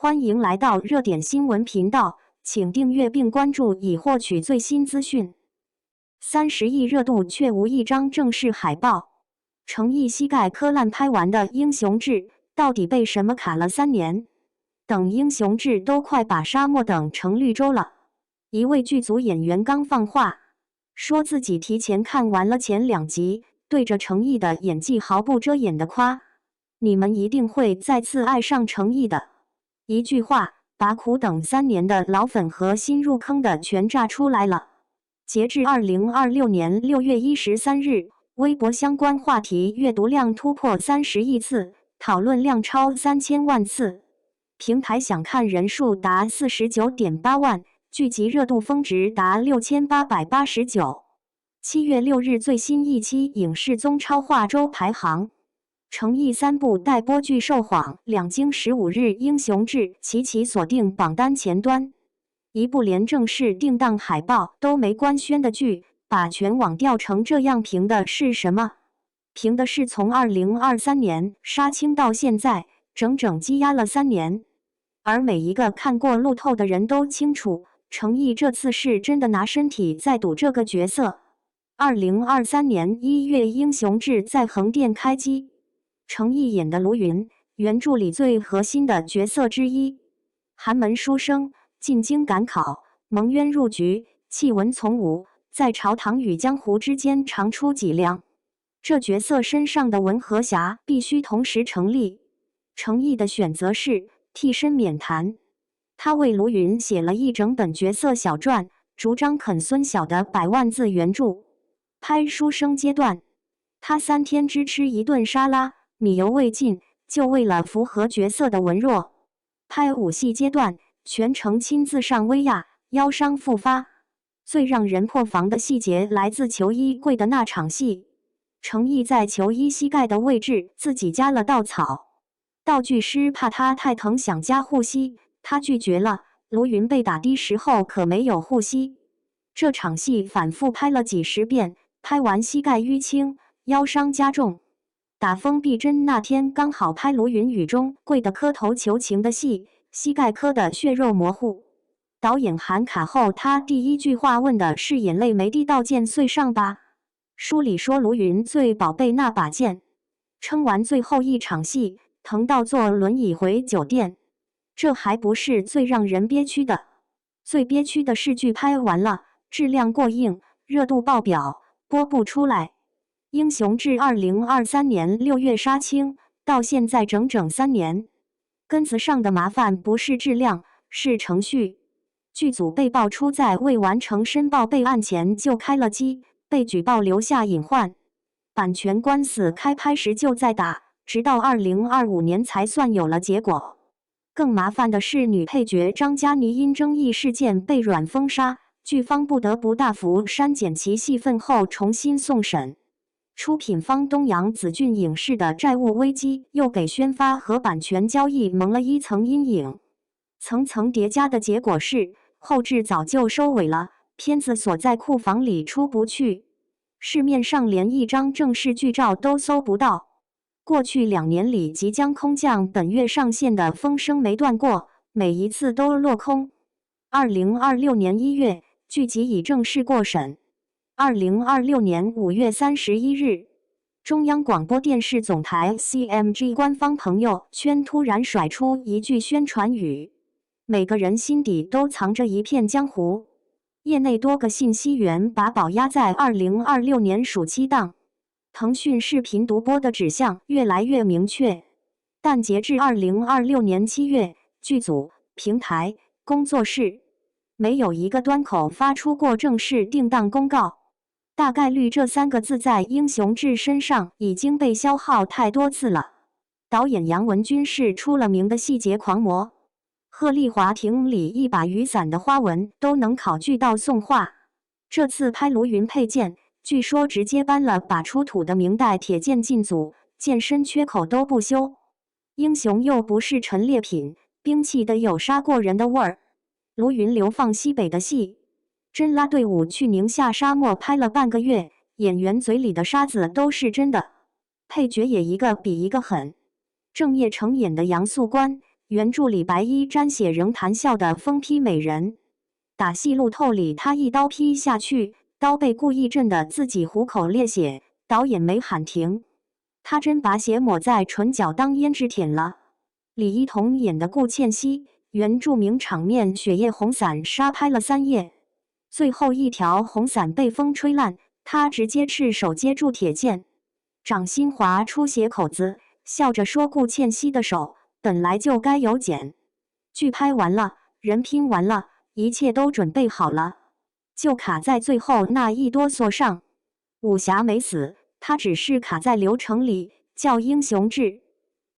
欢迎来到热点新闻频道，请订阅并关注以获取最新资讯。30亿热度却无一张正式海报，程毅膝盖磕烂拍完的《英雄志》到底被什么卡了3年？等《英雄志》都快把沙漠等成绿洲了。一位剧组演员刚放话，说自己提前看完了前2集，对着程毅的演技毫不遮掩地夸：“你们一定会再次爱上程毅的。”一句话把苦等3年的老粉和新入坑的全炸出来了。截至2026年6月13日，微博相关话题阅读量突破30亿次，讨论量超3000万次，平台想看人数达49.8万，剧集热度峰值达6889。7月6日最新一期影视综超话周排行，程毅3部待播剧受晃，2经15日《英雄志》齐齐锁定榜单前端。一部连正式定档海报都没官宣的剧，把全网调成这样，凭的是什么？凭的是从2023年杀青到现在，整整积压了3年。而每一个看过路透的人都清楚，程毅这次是真的拿身体在赌这个角色。2023年1月，《英雄志》在横店开机，程毅演的卢云，原著里最核心的角色之一，寒门书生，进京赶考，蒙冤入局，弃文从武，在朝堂与江湖之间长出脊梁。这角色身上的文和侠必须同时成立。程毅的选择是替身免谈，他为卢云写了一整本角色小传，主张啃孙晓的100万字原著。拍书生阶段，他3天只吃1顿沙拉，米油未进，就为了符合角色的文弱。拍武戏阶段，全程亲自上威亚，腰伤复发。最让人破防的细节来自球衣柜的那场戏，程毅在球衣膝盖的位置自己加了稻草，道具师怕他太疼想加护膝，他拒绝了。卢云被打的时候可没有护膝。这场戏反复拍了几10遍，拍完膝盖淤青，腰伤加重。打封闭针那天刚好拍卢云雨中跪的磕头求情的戏，膝盖磕的血肉模糊。导演喊卡后，他第一句话问的是眼泪没滴到剑碎上吧？书里说卢云最宝贝那把剑。撑完最后一场戏，疼到坐轮椅回酒店。这还不是最让人憋屈的，最憋屈的是剧拍完了，质量过硬，热度爆表，播不出来。英雄志2023年6月杀青，到现在整整3年。根子上的麻烦不是质量，是程序。剧组被爆出在未完成申报备案前就开了机，被举报留下隐患。版权官司开拍时就在打，直到2025年才算有了结果。更麻烦的是，女配角张嘉倪因争议事件被软封杀，剧方不得不大幅删减其戏份后重新送审。出品方东洋紫郡影视的债务危机又给宣发和版权交易蒙了一层阴影，层层叠加的结果是，后制早就收尾了，片子锁在库房里出不去，市面上连一张正式剧照都搜不到。过去2年里即将空降本月上线的风声没断过，每一次都落空。2026年1月，剧集已正式过审。2026年5月31日，中央广播电视总台 CMG 官方朋友圈突然甩出一句宣传语：每个人心底都藏着一片江湖。业内多个信息源把宝压在2026年暑期档。腾讯视频独播的指向越来越明确，但截至2026年7月，剧组、平台、工作室没有一个端口发出过正式定档公告。大概率这3个字在英雄志身上已经被消耗太多次了。导演杨文军是出了名的细节狂魔，贺丽华亭里一把雨伞的花纹都能考据到宋画。这次拍卢云配剑，据说直接搬了把出土的明代铁剑进组，剑身缺口都不修。英雄又不是陈列品，兵器得有杀过人的味儿。卢云流放西北的戏，真拉队伍去宁夏沙漠拍了半个月，演员嘴里的沙子都是真的，配角也一个比一个狠。郑业成演的杨素官，原著李白衣沾血仍谈笑的疯批美人。打戏路透里，他一刀劈下去，刀被故意震得自己虎口裂血，导演没喊停，他真把血抹在唇角当胭脂舔了。李一桐演的顾倩熙，原著名场面雪夜红伞杀拍了3页，最后一条红伞被风吹烂，他直接赤手接住铁剑，掌心划出血口子，笑着说顾倩熙的手本来就该有茧。剧拍完了，人拼完了，一切都准备好了，就卡在最后那一哆嗦上。武侠没死，他只是卡在流程里，叫英雄志。